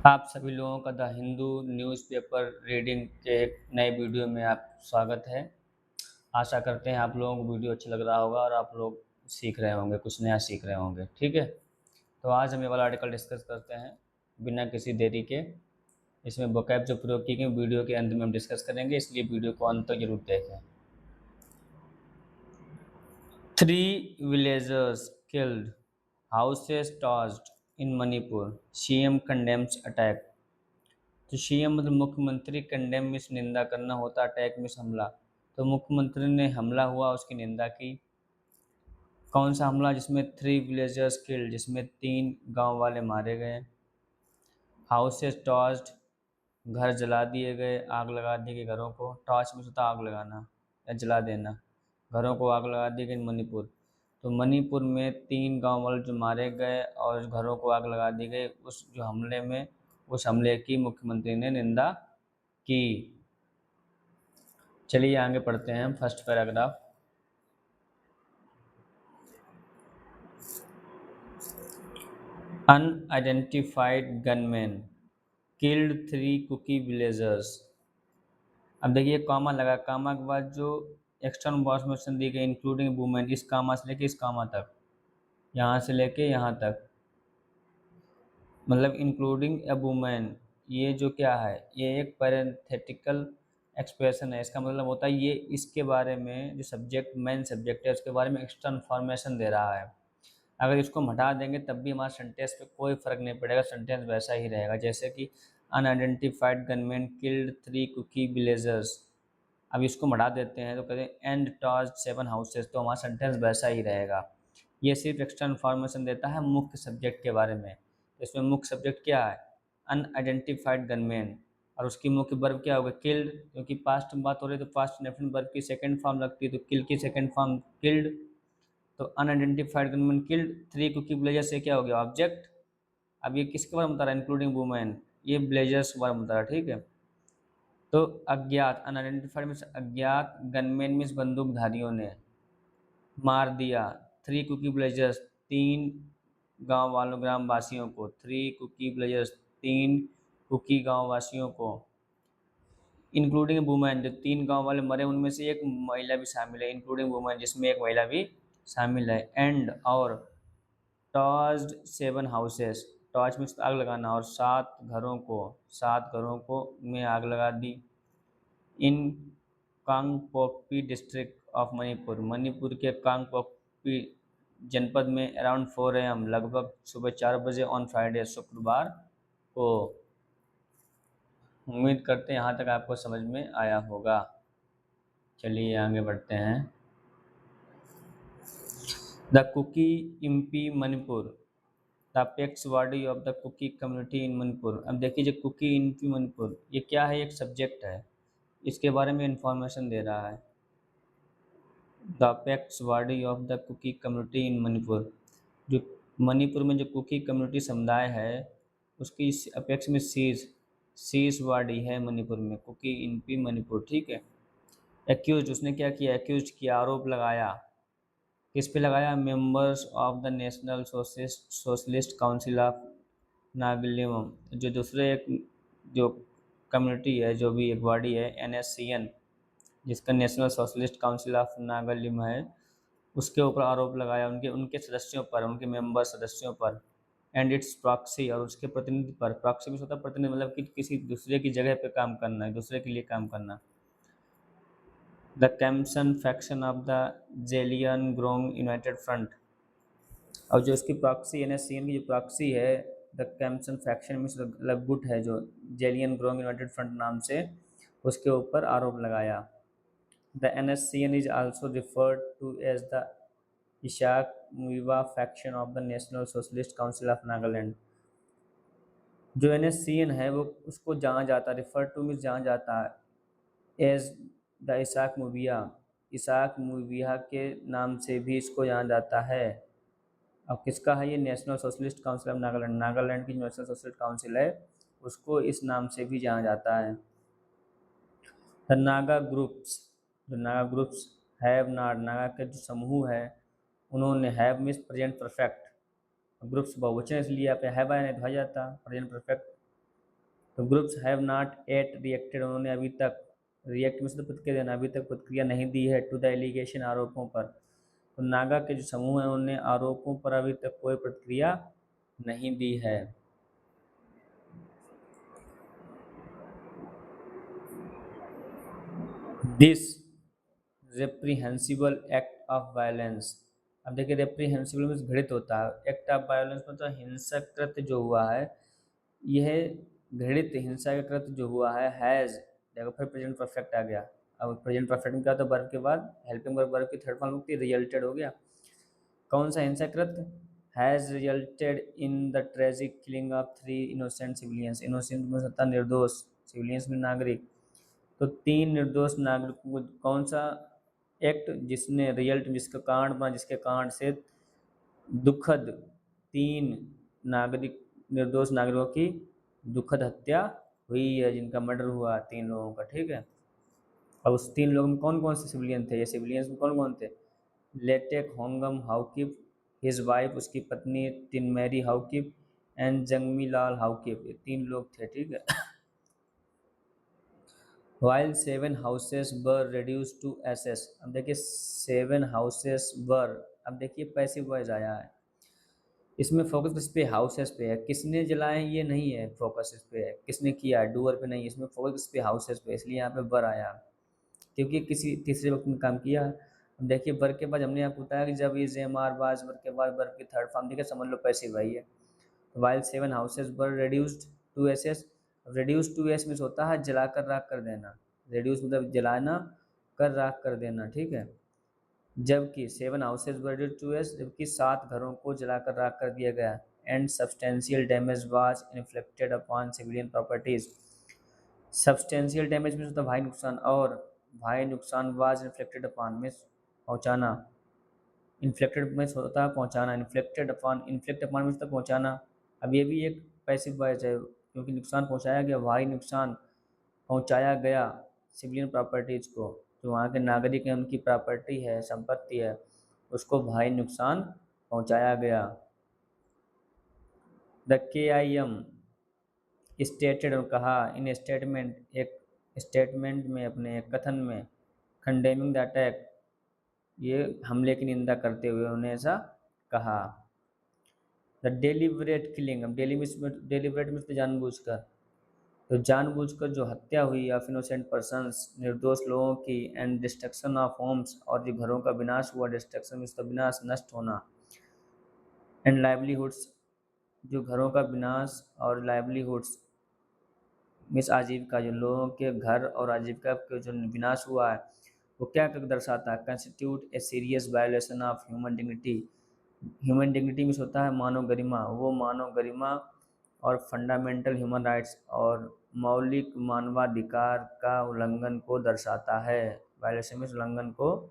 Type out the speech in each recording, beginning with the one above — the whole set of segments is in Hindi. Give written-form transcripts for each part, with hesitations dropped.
आप सभी लोगों का द हिंदू न्यूज़पेपर रीडिंग के एक नए वीडियो में आप स्वागत है। आशा करते हैं आप लोगों को वीडियो अच्छा लग रहा होगा और आप लोग सीख रहे होंगे, कुछ नया सीख रहे होंगे। ठीक है, तो आज हम ये वाला आर्टिकल डिस्कस करते हैं बिना किसी देरी के। इसमें वोकैब जो प्रयोग की गई वीडियो के अंत में हम डिस्कस करेंगे, इसलिए वीडियो को अंत तक जरूर देखें। 3 villagers killed, houses tossed in Manipur, CM condemns attack। तो सीएम मतलब मुख्यमंत्री, कंडेम मीन्स निंदा करना होता, अटैक मीन्स हमला। तो मुख्यमंत्री ने हमला हुआ उसकी निंदा की। कौन सा हमला? जिसमें 3 विलेजर्स किल्ड, जिसमें 3 गांव वाले मारे गए। हाउसेस टॉर्च्ड, घर जला दिए गए, आग लगा दी गई घरों को। टॉर्च मीन्स होता आग लगाना या जला देना। घरों को आग लगा दी गई मणिपुर। तो मणिपुर में 3 गांव वाले जो मारे गए और घरों को आग लगा दी गई, उस जो हमले में, उस हमले की मुख्यमंत्री ने निंदा की। चलिए आगे पढ़ते हैं हम first paragraph. Unidentified gunman killed 3 Kuki villagers. अब देखिए कॉमा लगा, कॉमा के बाद जो एक्सटर्नल इंफॉर्मेशन दी गई इंक्लूडिंग वुमेन, इस कॉमा से लेके इस कॉमा तक, यहाँ से लेके यहाँ तक, मतलब इंक्लूडिंग ए वुमेन। ये जो क्या है, ये एक पैरेंथेटिकल एक्सप्रेशन है। इसका मतलब होता है ये इसके बारे में, जो सब्जेक्ट मेन सब्जेक्ट है उसके बारे में एक्स्ट्रा इन्फॉर्मेशन दे रहा है। अगर इसको हम हटा देंगे तब भी हमारे सेंटेंस पे कोई फ़र्क नहीं पड़ेगा, सेंटेंस वैसा ही रहेगा। जैसे कि unidentified gunman killed 3 Kuki villagers. अब इसको हम हटा देते हैं तो कहते हैं एंड टॉर्च 7 हाउसेस, तो हमारा सेंटेंस वैसा ही रहेगा। ये सिर्फ एक्स्ट्रा इन्फॉर्मेशन देता है मुख्य सब्जेक्ट के बारे में। इसमें मुख्य सब्जेक्ट क्या है? Unidentified gunman. और उसकी मुख्य वर्ब क्या होगा? किल्ड, क्योंकि पास्ट में बात हो रही है तो पास्ट डेफिनेट वर्ब की सेकंड फॉर्म लगती है, तो किल की सेकंड फॉर्म किल्ड। तो unidentified gunman killed 3 Kuki villagers से क्या हो गया? ऑब्जेक्ट। अब ये किसके बारे में बता रहा है? इंक्लूडिंग वुमेन, ये विलेजर्स के बारे में बता रहा है। ठीक है, तो अज्ञात, अनआइडेंटिफाइड मीन्स अज्ञात, गनमैन मीन्स बंदूकधारियों ने मार दिया 3 कुकी विलेजर्स, 3 गांव वालों, ग्रामवासियों को। 3 कुकी विलेजर्स, 3 कुकी गांव वासियों को। इंक्लूडिंग वुमेन, जो 3 गांव वाले मरे उनमें से एक महिला भी शामिल है, इंक्लूडिंग वुमेन जिसमें एक महिला भी शामिल है। एंड और टॉर्च्ड 7 हाउसेस, टॉर्च मीन्स आग लगाना, और 7 घरों को में आग लगा दी। इन कांगपोकपी डिस्ट्रिक्ट ऑफ मणिपुर, मणिपुर के कांगपोकपी जनपद में अराउंड 4 AM, लगभग सुबह 4 बजे ऑन फ्राइडे, शुक्रवार को। उम्मीद करते हैं यहाँ तक आपको समझ में आया होगा। चलिए आगे बढ़ते हैं। The Kuki Inpi Manipur, the apex body of the Kuki community in Manipur. अब देखिए जो कुकी इम्पी मणिपुर, ये क्या है? एक सब्जेक्ट है, इसके बारे में इंफॉर्मेशन दे रहा है। The apex body of the Kuki community in Manipur, जो मणिपुर में जो कुकी कम्युनिटी समुदाय है उसकी अपेक्स में शीश बॉडी है मणिपुर में, कुकी इम्पी मणिपुर। ठीक है। एक्यूज, उसने क्या किया? एक्यूज किया, आरोप लगाया। किस पे लगाया? Members of the National Socialist Council of Nagaland, जो दूसरे एक जो कम्युनिटी है, जो भी एक बॉडी है NSCN, जिसका national Socialist Council of Nagaland है, उसके ऊपर आरोप लगाया, उनके उनके सदस्यों पर, उनके मेंबर सदस्यों पर। एंड इट्स प्रॉक्सी, और उसके प्रतिनिधि पर। प्रॉक्सी में होता है प्रतिनिधि, मतलब कि किसी दूसरे की जगह पे काम करना, दूसरे के लिए काम करना। The Kamson faction of the Zeliangrong united front, और जो इसकी प्रॉक्सी NSCN की जो प्रॉक्सी है, द कैम्सन फैक्शन में मतलब गुट है, जो जेलियन ग्रोंग यूनाइटेड फ्रंट नाम से, उसके ऊपर आरोप लगाया। The NSCN is also referred to as the Isak Muivah faction of the National Socialist Council of Nagaland. जो NSCN है वो उसको जाना जाता है, रिफर टू मीन्स जाना जाता है, एज द इसाक मुविया के नाम से भी इसको जाना जाता है। अब किसका है ये? National Socialist Council of Nagaland, Nagaland की नेशनल सोशलिस्ट काउंसिल है, उसको इस नाम से भी जाना जाता है। द नागा ग्रुप्स, जो Naga groups have not, Naga के जो समूह है उन्होंने, have means present perfect, groups बहुवचन इसलिए आप हैव आया नहीं तो आ जाता प्रेजेंट परफेक्ट। तो groups have not at reacted, उन्होंने अभी तक, रिएक्ट में से तो प्रतिक्रिया देना, अभी तक प्रतिक्रिया नहीं दी है, टू द एलिगेशन, आरोपों पर। तो नागा के जो समूह हैं उन्होंने आरोपों पर अभी तक कोई प्रतिक्रिया नहीं दी है। दिस रेप्रीहेंसिबल एक्ट ऑफ वायलेंस, अब देखिए रेप्रीहेंसिबल में घृणित होता है, एक्ट ऑफ वायलेंस मतलब हिंसक कृत्य जो हुआ है, यह घृणित हिंसा का कृत्य जो हुआ है, हैज़, देखो फिर प्रेजेंट परफेक्ट आ गया। अब प्रेजेंट परफेक्ट में क्या होता है, वर्ब के बाद हेल्पिंग वर्ब, वर्ब की थर्ड फॉर्म होती है, रिजल्टेड हो गया। कौन सा हिंसा कृत्य, has resulted in the tragic killing of 3 innocent civilians, innocent में होता निर्दोष, सिविलियंस में नागरिक, तो 3 निर्दोष नागरिकों को, कौन सा एक्ट, जिसने रिजल्ट, जिसका कारण बना, जिसके कारण से दुखद 3 नागरिक, निर्दोष नागरिकों की दुखद हत्या हुई है, जिनका मर्डर हुआ 3 लोगों का, ठीक है। अब उस 3 लोगों में कौन कौन से सिविलियन थे, ये सिविलियंस में कौन कौन थे, लेटेक होंगम हाउकिप, हिज वाइफ, उसकी पत्नी टिन मैरी हाउकिप, एंड जंगमी लाल हाउकिप, ये 3 लोग थे, ठीक है। While 7 houses were reduced to ashes, अब देखिए 7 हाउसेस वर, अब देखिए पैसिव वॉइस आया है, इसमें फोकस किस पे, हाउसेस पे है, किसने जलाए हैं ये नहीं है, फोकस इस पे है, किसने किया है, डूअर पे नहीं, इसमें फोकस किस पे, हाउसेस पे, इसलिए यहाँ पे वर आया, क्योंकि किसी तीसरे वक्त में काम किया। अब देखिए वर के बाद हमने आपको बताया कि जब ये जेम आर बाज, वर के बाद वर की थर्ड फॉर्म देखिए, समझ लो पैसिव आई है। While 7 houses were reduced to ashes, reduced to ash means होता है जलाकर राख कर देना, reduce मतलब जलाना, कर राख कर देना, ठीक है। जबकि 7 houses were reduced to ash, जबकि 7 घरों को जलाकर राख कर दिया गया। And substantial damage was inflicted upon civilian properties, substantial damage means होता है भारी नुकसान, और भारी नुकसान वाज इन्फ्लिक्टेड अपॉन मीन्स पहुँचाना, इन्फ्लेक्टेड में होता है पहुंचाना, इन्फ्लेक्टेड अपॉन, इन्फ्लेक्ट अपॉन में होता है पहुंचाना। अब ये भी एक पैसिव वॉइस है, क्योंकि नुकसान पहुंचाया गया, भारी नुकसान पहुंचाया गया सिविलियन प्रॉपर्टीज को, जो वहाँ के नागरिक हैं, उनकी प्रॉपर्टी है, संपत्ति है, उसको भारी नुकसान पहुंचाया गया। द KIM स्टेटेड, और कहा, इन स्टेटमेंट, एक स्टेटमेंट में, अपने एक कथन में, कंडेमिंग द अटैक, ये हमले की निंदा करते हुए उन्होंने ऐसा कहा। द डेलिबरेट किलिंग, अब डेलिबरेट में तो जानबूझकर, तो जानबूझकर जो हत्या हुई ऑफ इनोसेंट पर्सन्स, निर्दोष लोगों की, एंड डिस्ट्रक्शन ऑफ होम्स, और जो घरों का विनाश हुआ, डिस्ट्रक्शन मीन्स तो विनाश, नष्ट होना, एंड लाइवलीहुड्स, जो घरों का विनाश, और लाइवलीहुड्स मीन्स आजीविका, जो लोगों के घर और आजीविका के जो विनाश हुआ है, वो क्या कर दर्शाता है, constitute a serious violation of human dignity, human dignity means होता है मानव गरिमा, वो मानव गरिमा और फंडामेंटल ह्यूमन राइट्स, और मौलिक मानवाधिकार का उल्लंघन को दर्शाता है, वायलेशन मीन्स उल्लंघन को,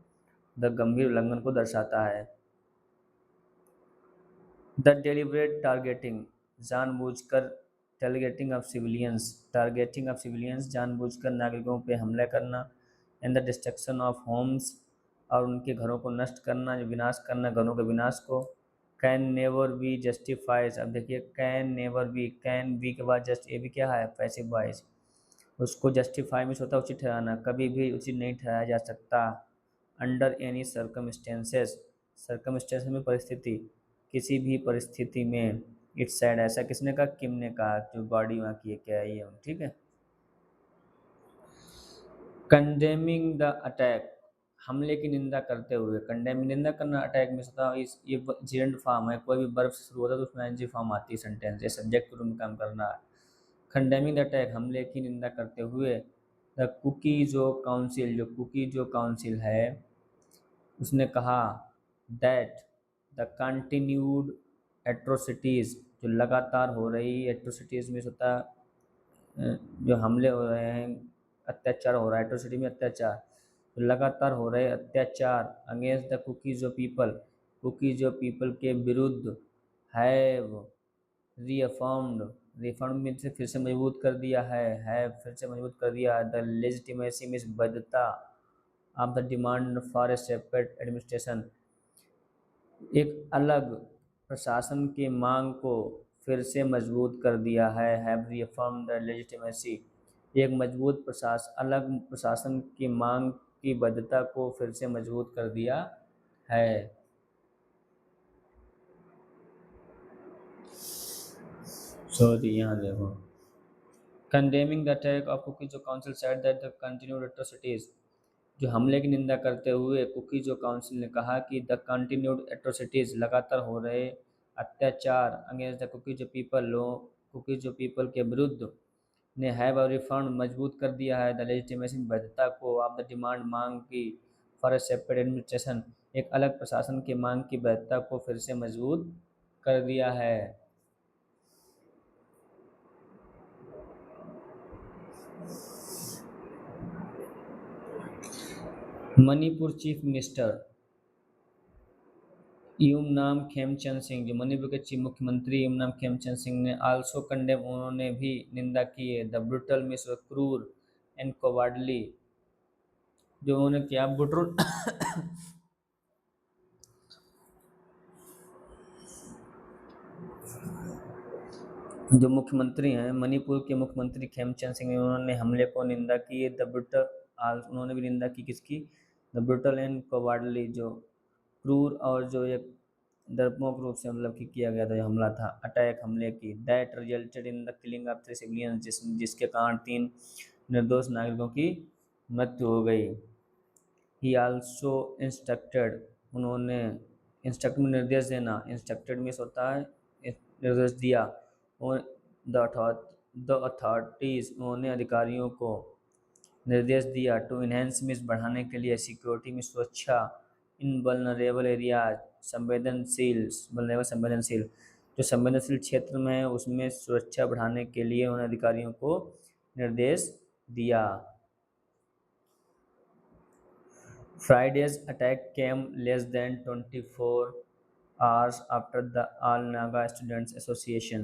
द गंभीर उल्लंघन को दर्शाता है। द डेलिबरेट टारगेटिंग, जानबूझकर, टारगेटिंग ऑफ सिविलियंस, जानबूझकर नागरिकों पे हमला करना, and the destruction of homes, और उनके घरों को नष्ट करना, विनाश करना, घरों के विनाश को, कैन नेवर बी जस्टिफाइज, अब देखिए can never be, can be के बाद जस्ट, ये भी क्या है, पैसिव वॉइस, उसको जस्टिफाई में होता है उचित ठहराना, कभी भी उचित नहीं ठहराया जा सकता, अंडर एनी सर्कमस्टेंसेस, सर्कमस्टेंस में परिस्थिति, किसी भी परिस्थिति में, इट्स सैड, ऐसा किसने कहा, किम ने कहा, जो बॉडी वहाँ की है, क्या है ये, ठीक है। कंडेमिंग द अटैक, हमले की निंदा करते हुए, कंडेम निंदा करना, अटैक में सता, इस ये जेंड फॉर्म है, कोई भी वर्ब से शुरू होता है तो उसमें एनजी फॉर्म आती है, सेंटेंस, ये सब्जेक्ट के रूप में काम करना है। कंडेमिंग द अटैक, हमले की निंदा करते हुए, द कुकी जो काउंसिल, जो कुकी जो काउंसिल है, उसने कहा, दैट द कंटिन्यूड एट्रोसिटीज़, जो लगातार हो रही एट्रोसिटीज़ में होता है, जो हमले हो रहे हैं, अत्याचार हो रहा है, एट्रोसिटी में अत्याचार, जो लगातार हो रहे अत्याचार, against the cookies of people, cookies of people के विरुद्ध, हैव रीअफर्म्ड, रिफॉर्म में से फिर से मजबूत कर दिया है फिर से मजबूत कर दिया, द लेजिटिमेसी में वैधता of the demand for a separate administration, एक अलग प्रशासन की मांग को, फिर से मजबूत कर दिया है। हैव रीअफर्म्ड द लेजिटिमेसी, एक मजबूत प्रशासन, अलग प्रशासन की मांग की वैधता को फिर से मजबूत कर दिया है। सॉरी, यहाँ देखो, condemning the attack of Kuki Zo council said that the continued atrocities, जो हमले की निंदा करते हुए कुकी जो काउंसिल ने कहा कि द कंटिन्यूड एट्रोसिटीज, लगातार हो रहे अत्याचार, अगेंस्ट द कुकी जो पीपल, लोग कुकी जो पीपल के विरुद्ध, ने हैव रिफंड मजबूत कर दिया है द लेजिटिमेसी वैधता को, ऑफ द डिमांड मांग की, फॉर ए सेपरेट एडमिनिस्ट्रेशन, एक अलग प्रशासन की मांग की वैधता को फिर से मजबूत कर दिया है। मणिपुर चीफ मिनिस्टर यूमनाम खेमचंद सिंह, जो मणिपुर के चीफ मुख्यमंत्री यूमनाम खेमचंद सिंह ने आल्सो कंडेम, उन्होंने भी निंदा की है द ब्रुटल मिस क्रूर एंड कोवार्डली, जो उन्होंने किया ब्रुटल जो मुख्यमंत्री हैं मणिपुर के मुख्यमंत्री खेमचंद सिंह, उन्होंने हमले को निंदा की है द ब्रुटल, उन्होंने भी निंदा की किसकी, द ब्रुटल एंड कोवार्डली, जो क्रूर और जो एक डरपोक रूप से मतलब कि किया गया था, जो हमला था, अटैक हमले की, that resulted in the killing of 3 civilians, जिसके कारण 3 निर्दोष नागरिकों की मृत्यु हो गई। ही आल्सो इंस्ट्रक्टेड, उन्होंने इंस्ट्रक्ट में निर्देश देना, इंस्ट्रक्टेड मीन्स होता है निर्देश दिया, और द अथॉरिटीज़, उन्होंने अधिकारियों को निर्देश दिया, टू इन्हेंस मीन्स बढ़ाने के लिए, सिक्योरिटी में सुरक्षा, इन वल्नरेबल एरियाज, संवेदनशील, जो संवेदनशील क्षेत्र में है उसमें सुरक्षा बढ़ाने के लिए उन्होंने अधिकारियों को निर्देश दिया। Friday's attack came less than 24 hours after the All Naga Students Association,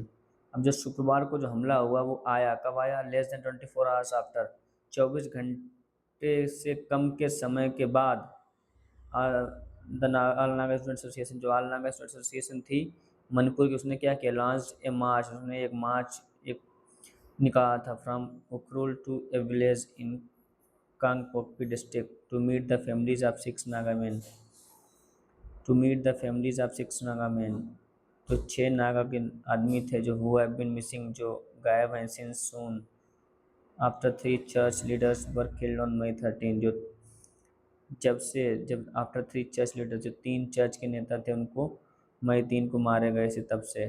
अब जो शुक्रवार को जो हमला हुआ वो आया कब आया, लेस देन 24 आवर्स आफ्टर, 24 घंटे से कम के समय के बाद, the all Naga student association, जो ऑल नागा स्टूडेंट एसोसिएशन थी मणिपुर की, उसने क्या किया, लॉन्च ए मार्च, उसने एक मार्च एक निकाला था, from Ukhrul to a village in Kangpokpi district, to meet the families of 6 Naga man, to meet the families of 6 Naga man, तो 6 नागा के आदमी थे जो हु हैव बीन मिसिंग, जो गायब हैं since soon after 3 church leaders were killed on May 13, जो जब आफ्टर 3 चर्च लीडर, जो 3 चर्च के नेता थे उनको मई 3 को मारे गए थे तब से।